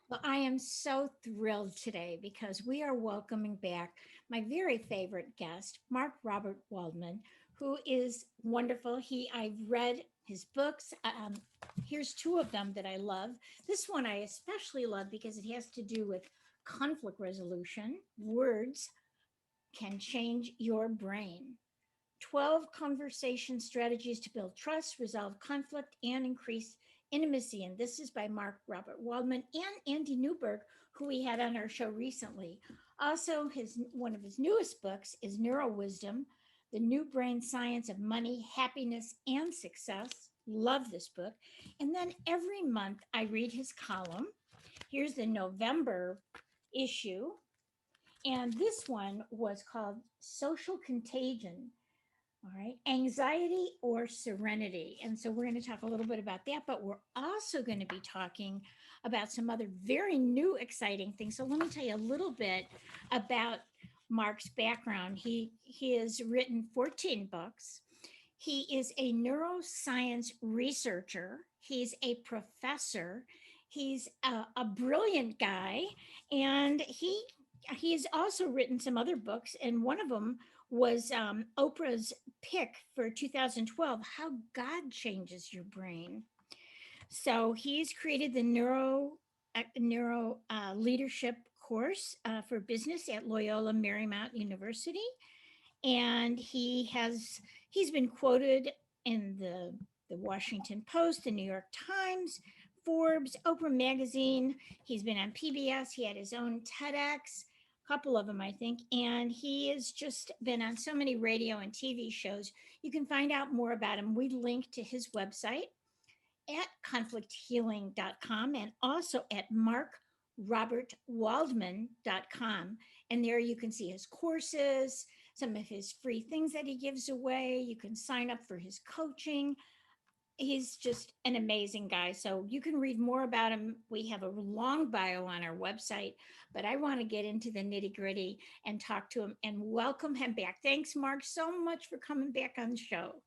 Well, I am so thrilled today because we are welcoming back my very favorite guest, Mark Robert Waldman, who is wonderful. I've read his books. Here's two of them that I love. This one I especially love because it has to do with conflict resolution. Words can change your brain. 12 conversation strategies to build trust, resolve conflict, and increase intimacy. And this is by Mark Robert Waldman and Andy Newberg, who we had on our show recently. Also, his one of his newest books is Neuro Wisdom, The New Brain Science of Money, Happiness, and Success. Love this book. And then every month I read his column. Here's the November issue. And this one was called Social Contagion. All right, anxiety or serenity. And so we're going to talk a little bit about that, but we're also going to be talking about some other very new, exciting things. So let me tell you a little bit about Mark's background. He has written 14 books. He is a neuroscience researcher. He's a professor. He's a brilliant guy, and he's also written some other books, and one of them was Oprah's pick for 2012, How God Changes Your Brain. So he's created the neuro leadership course for business at Loyola Marymount University, and he's been quoted in the Washington Post, the New York Times, Forbes, Oprah Magazine. He's been on PBS. He had his own TEDx, a couple of them, I think. And he has just been on so many radio and TV shows. You can find out more about him. We link to his website at conflicthealing.com and also at markrobertwaldman.com. And there you can see his courses, some of his free things that he gives away. You can sign up for his coaching. He's just an amazing guy. So you can read more about him. We have a long bio on our website, but I want to get into the nitty gritty and talk to him and welcome him back. Thanks, Mark, so much for coming back on the show.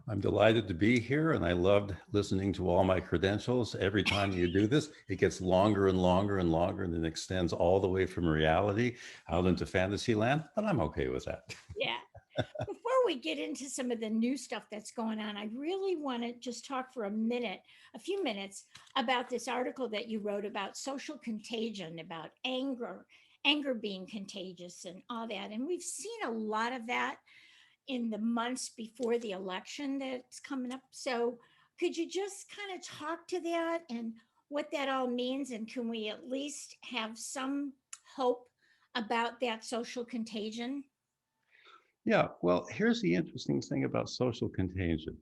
I'm delighted to be here, and I loved listening to all my credentials. Every time you do this, it gets longer and longer and longer, and then extends all the way from reality out into fantasy land, but I'm okay with that. Yeah. Before we get into some of the new stuff that's going on, I really want to just talk for a few minutes about this article that you wrote about social contagion, about anger being contagious and all that. And we've seen a lot of that in the months before the election that's coming up. So could you just kind of talk to that and what that all means? And can we at least have some hope about that social contagion? Yeah, well, here's the interesting thing about social contagion.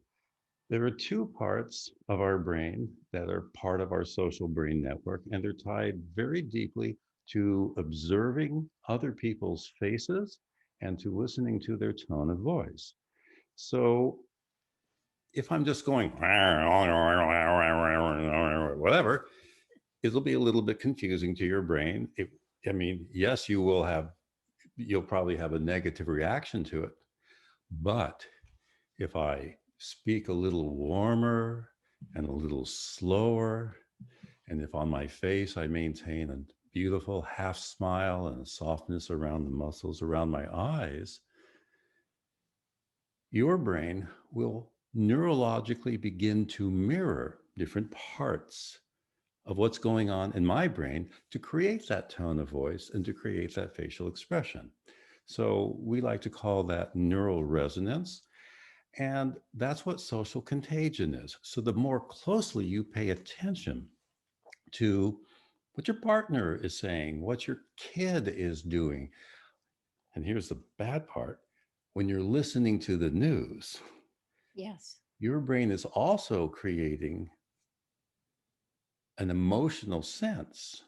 There are two parts of our brain that are part of our social brain network, and they're tied very deeply to observing other people's faces and to listening to their tone of voice. So if I'm just going, whatever, it'll be a little bit confusing to your brain. I mean, yes, you'll probably have a negative reaction to it. But if I speak a little warmer and a little slower, and if on my face I maintain a beautiful half smile and a softness around the muscles around my eyes, your brain will neurologically begin to mirror different parts of what's going on in my brain to create that tone of voice and to create that facial expression. So we like to call that neural resonance. And that's what social contagion is. So the more closely you pay attention to what your partner is saying, what your kid is doing. And here's the bad part: when you're listening to the news, Yes. your brain is also creating an emotional sense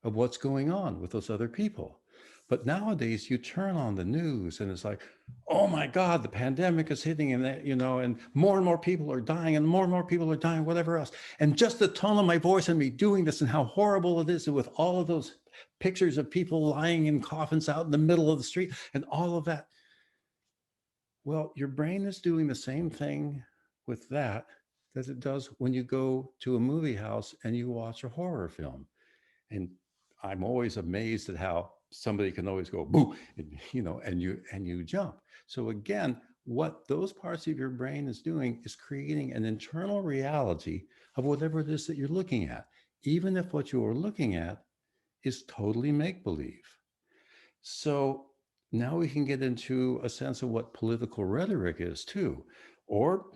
of what's going on with those other people. But nowadays, you turn on the news and it's like, oh my God, the pandemic is hitting, and and more people are dying, and more people are dying, whatever else. And just the tone of my voice and me doing this, and how horrible it is, and with all of those pictures of people lying in coffins out in the middle of the street, and all of that. Well, your brain is doing the same thing with that that it does when you go to a movie house and you watch a horror film. And I'm always amazed at how somebody can always go boo, and, and you jump. So again, what those parts of your brain is doing is creating an internal reality of whatever it is that you're looking at, even if what you're looking at is totally make believe. So now we can get into a sense of what political rhetoric is too, or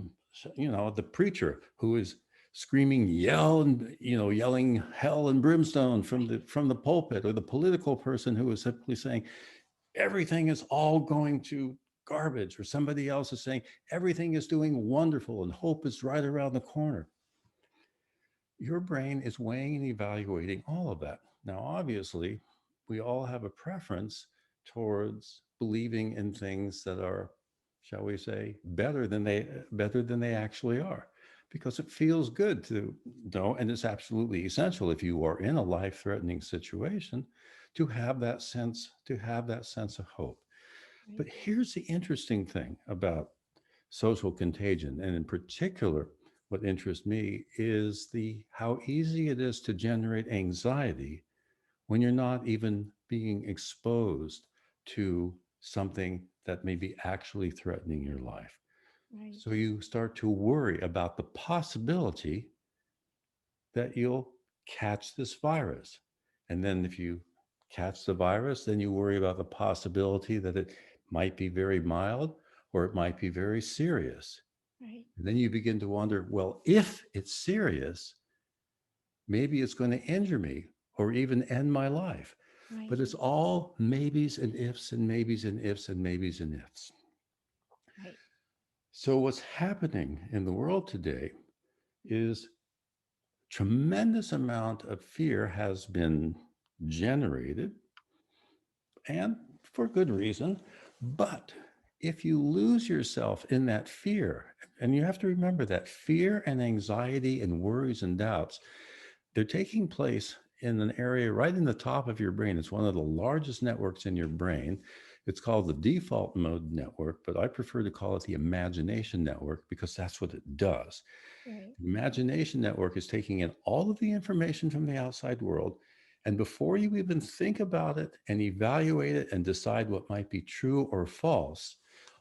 the preacher who is screaming yell and yelling hell and brimstone from Right. the pulpit, or the political person who is simply saying everything is all going to garbage, or somebody else is saying everything is doing wonderful and hope is right around the corner. Your brain is weighing and evaluating all of that. Now, obviously, we all have a preference towards believing in things that are, shall we say, better than they actually are, because it feels good to know, and it's absolutely essential if you are in a life-threatening situation to have that sense of hope. Right. But here's the interesting thing about social contagion, and in particular, what interests me is the how easy it is to generate anxiety when you're not even being exposed to something that may be actually threatening your life. Right. So you start to worry about the possibility that you'll catch this virus. And then if you catch the virus, then you worry about the possibility that it might be very mild or it might be very serious. Right. And then you begin to wonder, well, if it's serious, maybe it's going to injure me or even end my life. Right. But it's all maybes and ifs and maybes and ifs and maybes and ifs. Right. So what's happening in the world today is tremendous amount of fear has been generated, and for good reason. But if you lose yourself in that fear, and you have to remember that fear and anxiety and worries and doubts, they're taking place in an area right in the top of your brain. It's one of the largest networks in your brain. It's called the default mode network, but I prefer to call it the imagination network because that's what it does. Right. The imagination network is taking in all of the information from the outside world. And before you even think about it and evaluate it and decide what might be true or false,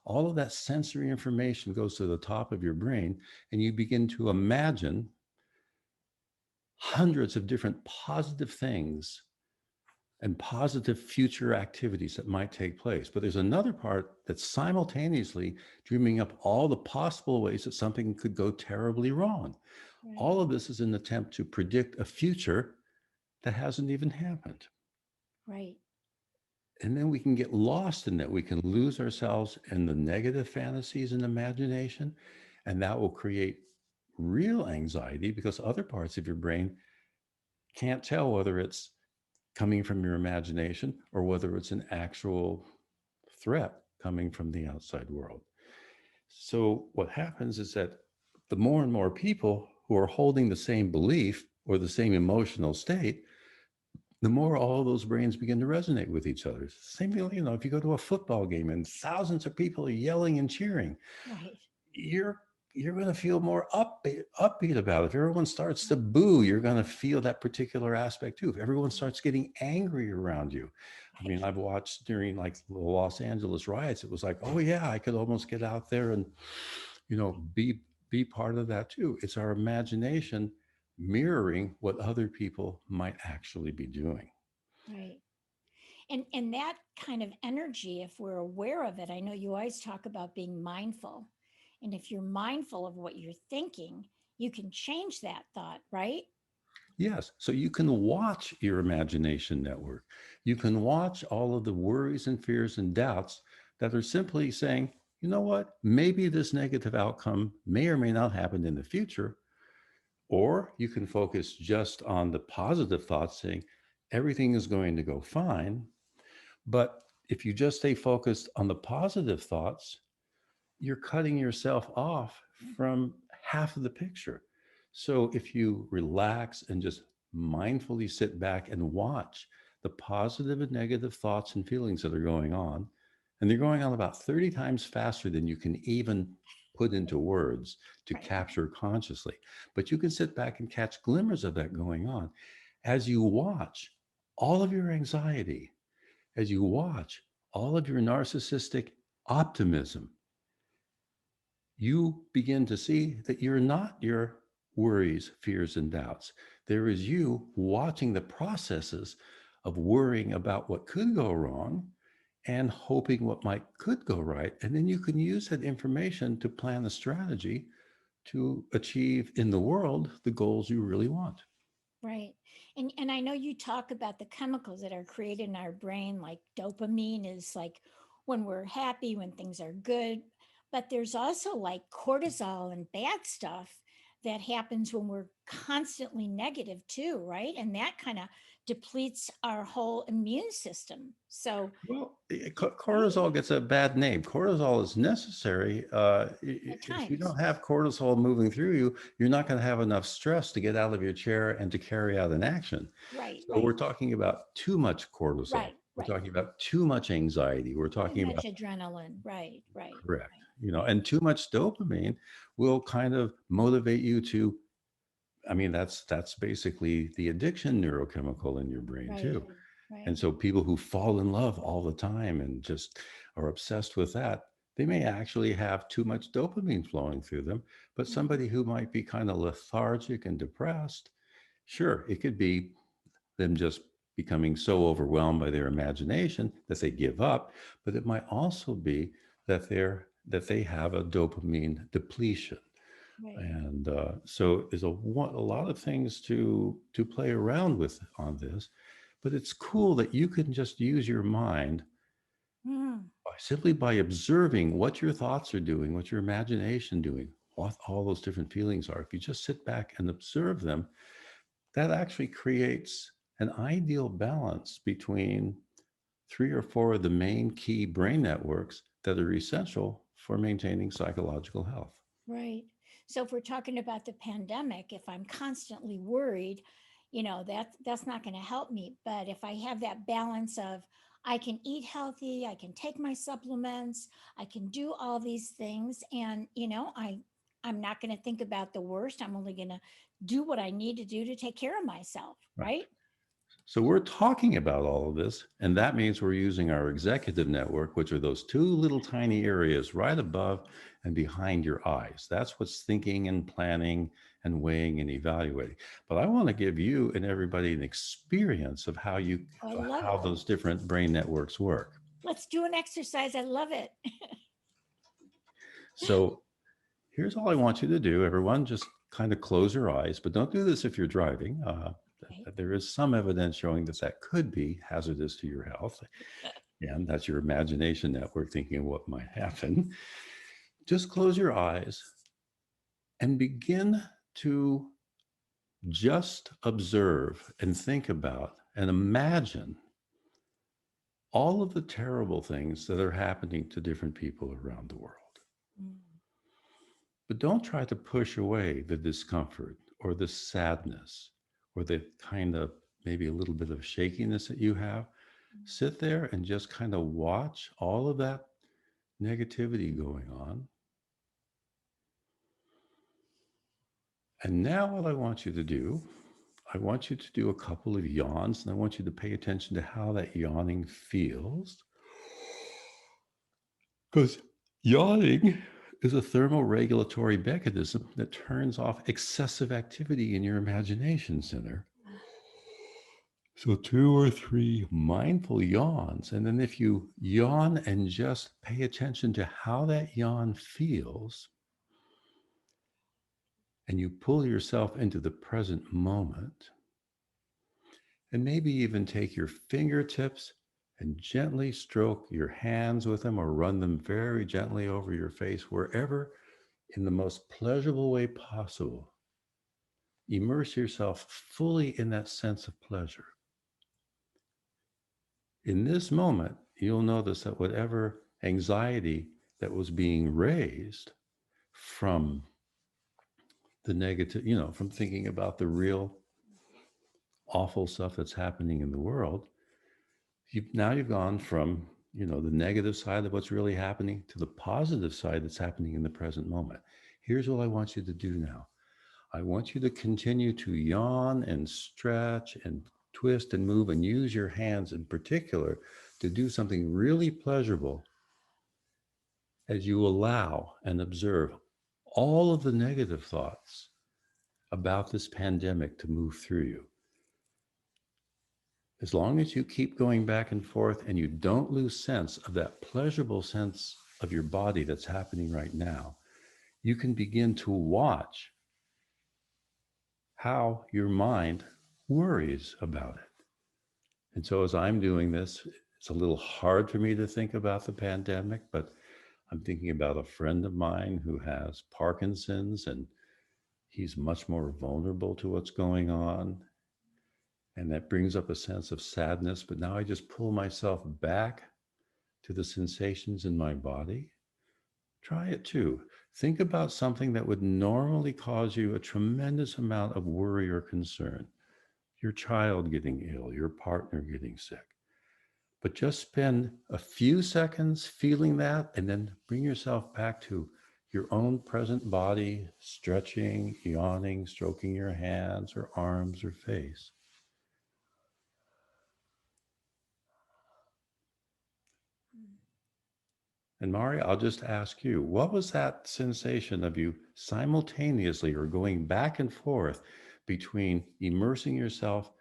all of that sensory information goes to the top of your brain, and you begin to imagine hundreds of different positive things and positive future activities that might take place. But there's another part that's simultaneously dreaming up all the possible ways that something could go terribly wrong. Right. All of this is an attempt to predict a future that hasn't even happened. Right. And then we can get lost in that. We can lose ourselves in the negative fantasies and imagination. And that will create real anxiety because other parts of your brain can't tell whether it's coming from your imagination or whether it's an actual threat coming from the outside world. So, what happens is that the more and more people who are holding the same belief or the same emotional state, the more all those brains begin to resonate with each other. Same thing, if you go to a football game and thousands of people are yelling and cheering, Right. you're you're going to feel more upbeat about it. If everyone starts to boo, you're going to feel that particular aspect too. If everyone starts getting angry around you, I Right. mean, I've watched during like the Los Angeles riots, it was like, oh yeah, I could almost get out there and be part of that too. It's our imagination mirroring what other people might actually be doing. Right. And that kind of energy, if we're aware of it, I know you always talk about being mindful. And if you're mindful of what you're thinking, you can change that thought, right? Yes. So you can watch your imagination network. You can watch all of the worries and fears and doubts that are simply saying, you know what, maybe this negative outcome may or may not happen in the future. Or you can focus just on the positive thoughts saying, everything is going to go fine. But if you just stay focused on the positive thoughts, you're cutting yourself off from half of the picture. So if you relax and just mindfully sit back and watch the positive and negative thoughts and feelings that are going on, and they're going on about 30 times faster than you can even put into words to Right. capture consciously. But you can sit back and catch glimmers of that going on as you watch all of your anxiety, as you watch all of your narcissistic optimism. You begin to see that you're not your worries, fears, and doubts. There is you watching the processes of worrying about what could go wrong and hoping what might could go right. And then you can use that information to plan a strategy to achieve in the world the goals you really want. Right. And I know you talk about the chemicals that are created in our brain, like dopamine is like when we're happy, when things are good. But there's also like cortisol and bad stuff that happens when we're constantly negative too, right? And that kind of depletes our whole immune system. So, Well, right, cortisol gets a bad name. Cortisol is necessary. at If you times. don't have cortisol moving through you, you're not going to have enough stress to get out of your chair and to carry out an action. Right, So right, we're talking about too much cortisol. right, We're right. talking about too much anxiety. We're Too talking much about adrenaline. Right, right, correct. right, And too much dopamine will kind of motivate you to. I mean, that's basically the addiction neurochemical in your brain right, too. right. And so people who fall in love all the time and just are obsessed with that, they may actually have too much dopamine flowing through them. But Mhm. somebody who might be kind of lethargic and depressed, sure, it could be them just becoming so overwhelmed by their imagination that they give up, but it might also be that they have a dopamine depletion. Right. And so there's a lot of things to play around with on this, but it's cool that you can just use your mind Mm, simply by observing what your thoughts are doing, what your imagination doing, what all those different feelings are. If you just sit back and observe them, that actually creates an ideal balance between three or four of the main key brain networks that are essential for maintaining psychological health. right. So if we're talking about the pandemic, if I'm constantly worried, that's not going to help me. But if I have that balance of I can eat healthy, I can take my supplements, I can do all these things, and I'm not going to think about the worst. I'm only going to do what I need to do to take care of myself, Right. right? So we're talking about all of this, and that means we're using our executive network, which are those two little tiny areas right above and behind your eyes. That's what's thinking and planning and weighing and evaluating. But I want to give you and everybody an experience of Oh, I love how it. those different brain networks work. Let's do an exercise. I love it. So here's all I want you to do, everyone. Just kind of close your eyes, but don't do this if you're driving. Right. There is some evidence showing that that could be hazardous to your health. And that's your imagination network thinking of what might happen. Just close your eyes and begin to just observe and think about and imagine all of the terrible things that are happening to different people around the world. Mm, But don't try to push away the discomfort or the sadness or the kind of maybe a little bit of shakiness that you have. mm. Sit there and just kind of watch all of that negativity going on. And now, what I want you to do, I want you to do a couple of yawns, and I want you to pay attention to how that yawning feels. Because yawning is a thermoregulatory mechanism that turns off excessive activity in your imagination center. So, two or three mindful yawns. And then, if you yawn and just pay attention to how that yawn feels, and you pull yourself into the present moment, and maybe even take your fingertips and gently stroke your hands with them or run them very gently over your face, wherever in the most pleasurable way possible. Immerse yourself fully in that sense of pleasure. In this moment, you'll notice that whatever anxiety that was being raised from the negative, from thinking about the real awful stuff that's happening in the world, you've gone from the negative side of what's really happening to the positive side that's happening in the present moment. Here's what I want you to do now. I want you to continue to yawn and stretch and twist and move and use your hands in particular to do something really pleasurable as you allow and observe all of the negative thoughts about this pandemic to move through you. As long as you keep going back and forth and you don't lose sense of that pleasurable sense of your body that's happening right now, you can begin to watch how your mind worries about it. And so, as I'm doing this, it's a little hard for me to think about the pandemic, but I'm thinking about a friend of mine who has Parkinson's, and he's much more vulnerable to what's going on. And that brings up a sense of sadness. But now I just pull myself back to the sensations in my body. Try it too. Think about something that would normally cause you a tremendous amount of worry or concern. Your child getting ill, your partner getting sick. But just spend a few seconds feeling that and then bring yourself back to your own present body, stretching, yawning, stroking your hands or arms or face. And Mari, I'll just ask you, what was that sensation of you simultaneously or going back and forth between immersing yourself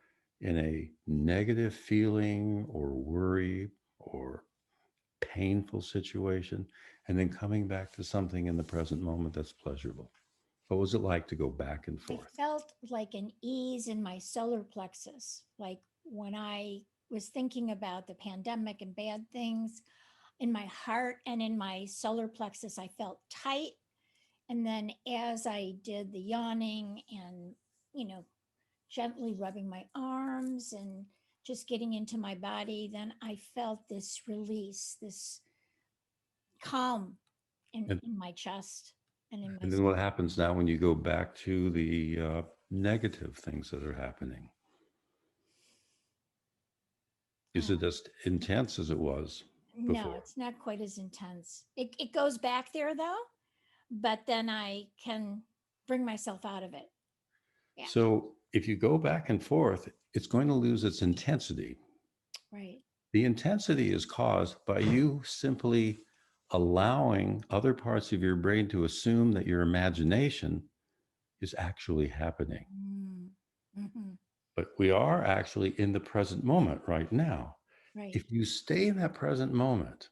in a negative feeling or worry or painful situation and then coming back to something in the present moment that's pleasurable? What was it like to go back and I forth? felt like an ease in my solar plexus. Like when I was thinking about the pandemic and bad things in my heart and in my solar plexus, I felt tight. And then as I did the yawning and, you know, gently rubbing my arms and just getting into my body, then I felt this release, this calm And, in my chest and in my and then what happens now when you go back to the negative things that are happening? Is it uh, as intense as it was no, before? it's not quite as intense. It goes back there though, but then I can bring myself out of it. Yeah, So if you go back and forth, it's going to lose its intensity. right, The intensity is caused by you simply allowing other parts of your brain to assume that your imagination is actually happening. mm, hmm, But we are actually in the present moment right now. right, If you stay in that present moment,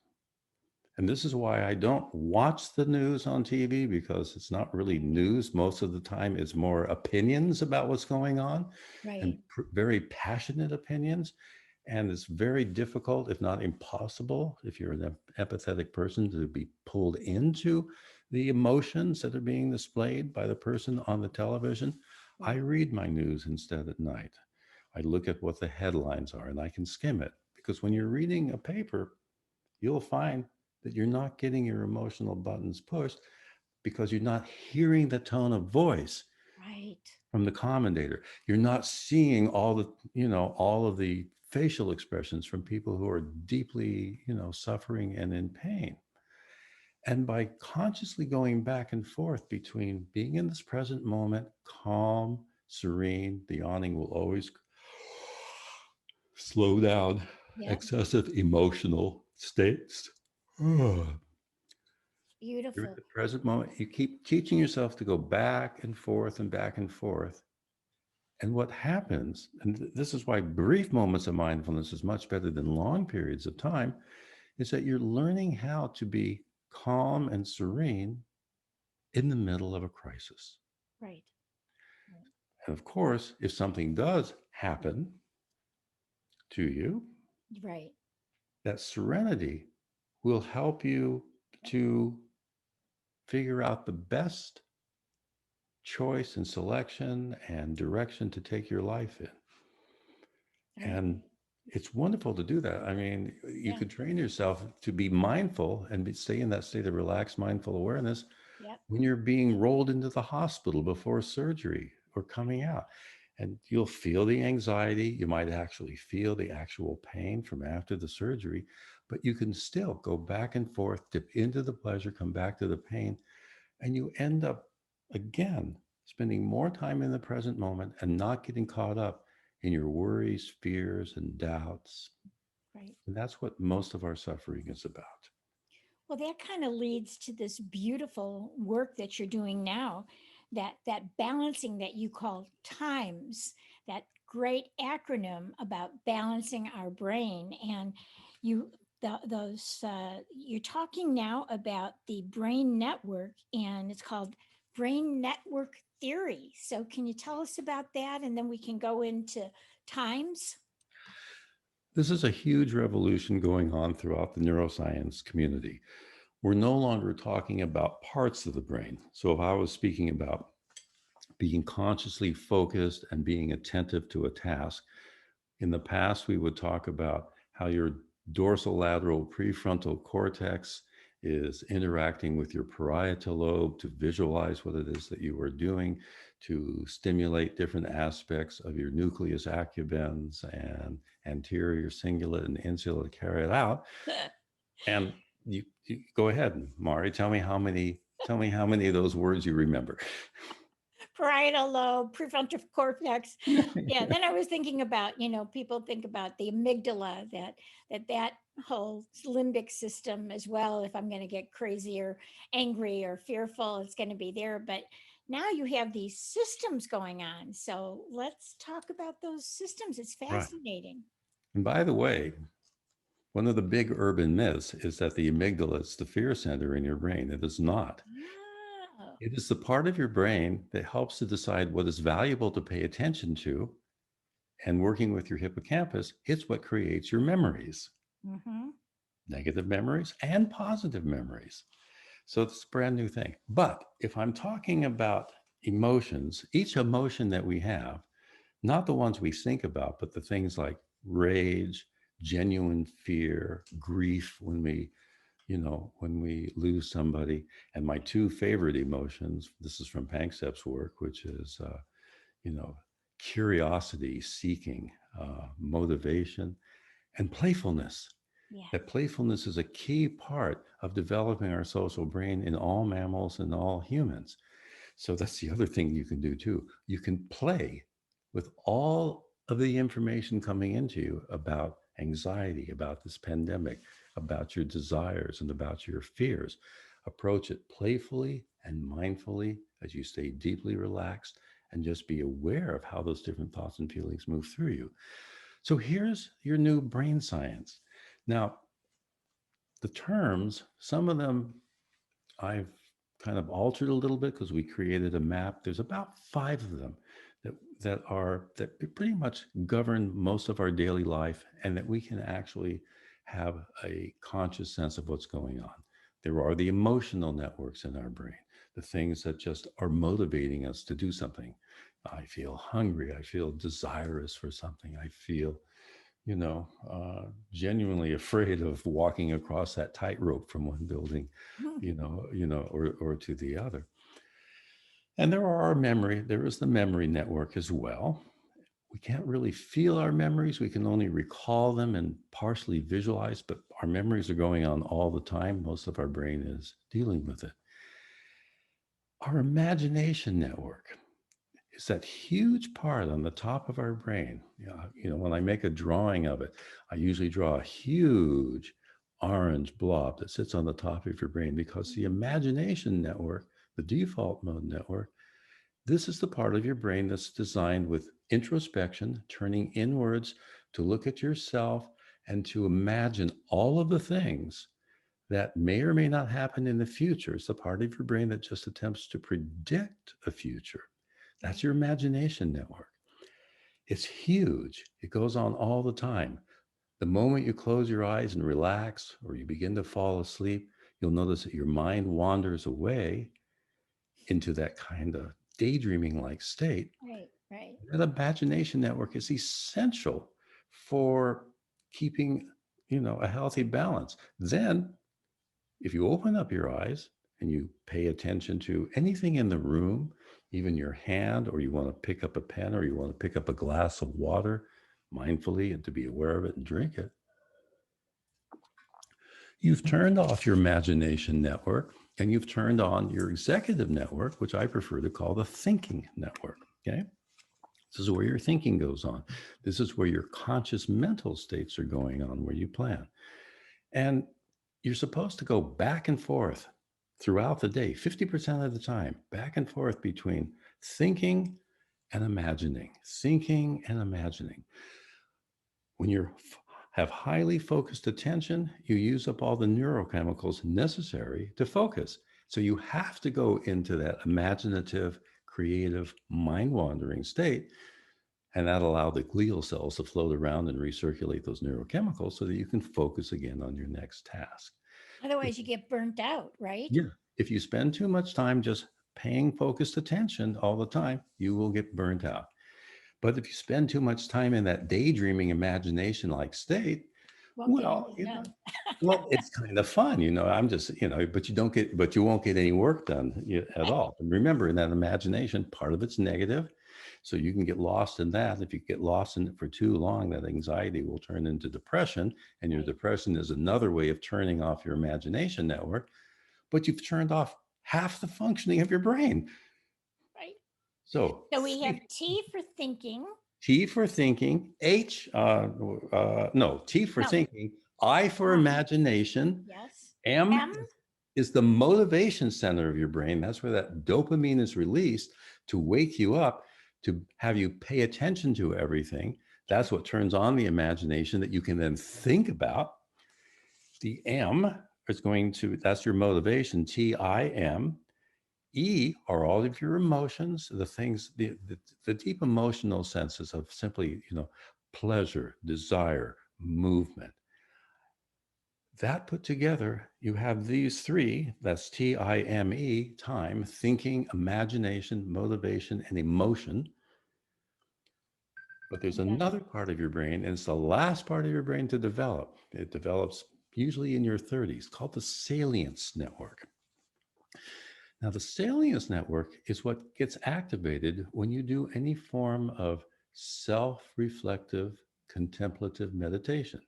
and this is why I don't watch the news on TV because it's not really news. Most of the time, it's more opinions about what's going on and right, very passionate opinions. And it's very difficult, if not impossible, if you're an empathetic person, to be pulled into the emotions that are being displayed by the person on the television. I right, read my news instead at night. I look at what the headlines are and I can skim it because when you're reading a paper, you'll find that you're not getting your emotional buttons pushed because you're not hearing the tone of voice right, from the commentator. You're not seeing all of the facial expressions from people who are deeply, suffering and in pain. And by consciously going back and forth between being in this present moment, calm, serene, the yawning will always slow down yep, excessive emotional states. You're in beautiful. the present moment. You keep teaching yourself to go back and forth and back and forth. And what happens, and this is why brief moments of mindfulness is much better than long periods of time, is that you're learning how to be calm and serene in the middle of a crisis. Right, And of course, if something does happen to you, right, that serenity will help you to figure out the best choice and selection and direction to take your life in. right, And it's wonderful to do that. I mean, you yeah, could train yourself to be mindful and stay in that state of relaxed, mindful awareness yep, when you're being rolled into the hospital before surgery or coming out. And you'll feel the anxiety. You might actually feel the actual pain from after the surgery. but you can still go back and forth, dip into the pleasure, come back to the pain, and you end up again spending more time in the present moment and not getting caught up in your worries, fears, and doubts. Right. And that's what most of our suffering is about. Well, that kind of leads to this beautiful work that you're doing now, that balancing that you call times, that great acronym about balancing our brain. And you those you're talking now about the brain network, and it's called brain network theory. So can you tell us about that, and then we can go into times? This is a huge revolution going on throughout the neuroscience community. We're no longer talking about parts of the brain. So if I was speaking about being consciously focused and being attentive to a task, in the past, we would talk about how your dorsolateral prefrontal cortex is interacting with your parietal lobe to visualize what it is that you are doing, to stimulate different aspects of your nucleus accumbens and anterior cingulate and insula to carry it out. And you go ahead, Mari. Tell me how many of those words you remember. Parietal lobe, prefrontal cortex. Yeah. Then I was thinking about, people think about the amygdala, that whole limbic system as well. If I'm going to get crazy or angry or fearful, it's going to be there. But now you have these systems going on. So let's talk about those systems. It's Right. fascinating. And by the way, one of the big urban myths is that the amygdala is the fear center in your brain. It is not. Oh. It is the part of your brain that helps to decide what is valuable to pay attention to. And working with your hippocampus, it's what creates your memories, Mm-hmm. negative memories and positive memories. So it's a brand new thing. But if I'm talking about emotions, each emotion that we have, not the ones we think about, but the things like rage, genuine fear, grief when we lose somebody. And my two favorite emotions, this is from Panksepp's work, which is, you know, curiosity, seeking, motivation, and playfulness. Yeah. That playfulness is a key part of developing our social brain in all mammals and all humans. So that's the other thing you can do too. You can play with all of the information coming into you about anxiety, about this pandemic, about your desires, and about your fears. Approach it playfully and mindfully as you stay deeply relaxed and just be aware of how those different thoughts and feelings move through you. So here's your new brain science. Now, the terms, some of them I've kind of altered a little bit because we created a map. There's about five of them that that pretty much govern most of our daily life, and that we can actually have a conscious sense of what's going on. There are the emotional networks in our brain, the things that just are motivating us to do something. I feel hungry. I feel desirous for something. I feel genuinely afraid of walking across that tightrope from one building, or to the other. And there is the memory network as well. We can't really feel our memories. We can only recall them and partially visualize, but our memories are going on all the time. Most of our brain is dealing with it. Our imagination network is that huge part on the top of our brain. When I make a drawing of it, I usually draw a huge orange blob that sits on the top of your brain because the imagination network, the default mode network, this is the part of your brain that's designed with introspection, turning inwards to look at yourself and to imagine all of the things that may or may not happen in the future. It's the part of your brain that just attempts to predict a future. That's Right. your imagination network. It's huge. It goes on all the time. The moment you close your eyes and relax, or you begin to fall asleep, you'll notice that your mind wanders away into that kind of daydreaming like state. Right. Right. That imagination network is essential for keeping, a healthy balance. Then if you open up your eyes and you pay attention to anything in the room, even your hand, or you want to pick up a pen, or you want to pick up a glass of water mindfully and to be aware of it and drink it, You've turned off your imagination network and you've turned on your executive network, which I prefer to call the thinking network. Okay. This is where your thinking goes on. This is where your conscious mental states are going on, where you plan. And you're supposed to go back and forth throughout the day, 50% of the time, back and forth between thinking and imagining, thinking and imagining. When you have highly focused attention, you use up all the neurochemicals necessary to focus. So you have to go into that imaginative, creative, mind wandering state. And that allow the glial cells to float around and recirculate those neurochemicals so that you can focus again on your next task. If, Otherwise, you get burnt out, right? yeah. If you spend too much time just paying focused attention all the time, you will get burnt out. But if you spend too much time in that daydreaming imagination like state, Won't get well, anything done. well, it's kind of fun, I'm just, but but you won't get any work done at Right. all. And remember, in that imagination, part of it's negative. So you can get lost in that. If you get lost in it for too long, that anxiety will turn into depression. And your Right. depression is another way of turning off your imagination network, but you've turned off half the functioning of your brain. Right. So So we have T for thinking. T for thinking, no, T for No, thinking, I for I. imagination, Yes. M M. is the motivation center of your brain. That's where that dopamine is released to wake you up, to have you pay attention to everything. That's what turns on the imagination that you can then think about. The M is going to, that's your motivation, TIM. E are all of your emotions, the things, the deep emotional senses of simply, pleasure, desire, movement. That put together, you have these three, that's TIME, time, thinking, imagination, motivation, and emotion. But there's Yes. another part of your brain, and it's the last part of your brain to develop. It develops usually in your 30s, called the salience network. Now, the salience network is what gets activated when you do any form of self reflective, contemplative meditation.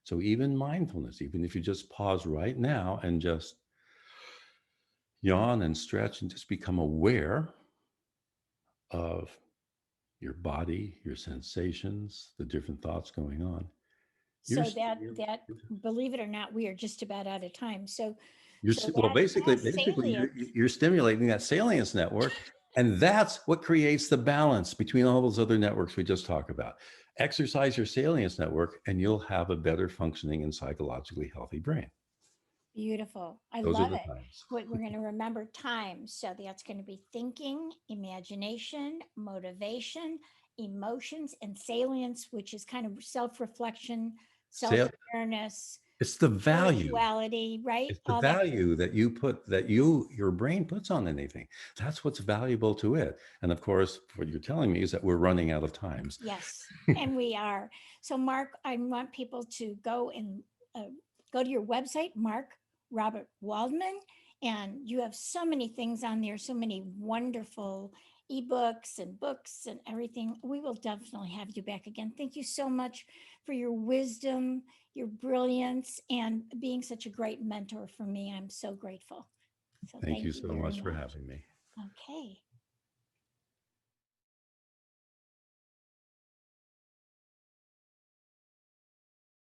So, even mindfulness, even if you just pause right now and just yawn and stretch and just become aware of your body, your sensations, the different thoughts going on, you're, So that believe it or not, we are just about out of time. So well, that basically salient. you're stimulating that salience network, and that's what creates the balance between all those other networks we just talked about. Exercise your salience network, and you'll have a better functioning and psychologically healthy brain. Beautiful. I Those are love the it. times. We're going to remember time. So that's going to be thinking, imagination, motivation, emotions, and salience, which is kind of self reflection, self Sal- awareness, it's the value. spirituality, right? It's the All that. value that you put, that your brain puts on anything. That's what's valuable to it. And of course, what you're telling me is that we're running out of times. Yes. And we are. So, Mark, I want people to go and uh, go to your website, Mark Robert Waldman, and you have so many things on there, so many wonderful ebooks and books and everything. We will definitely have you back again. Thank you so much for your wisdom, your brilliance, and being such a great mentor for me. I'm so grateful. So, Thank you thank you so very much for much. having me. Okay.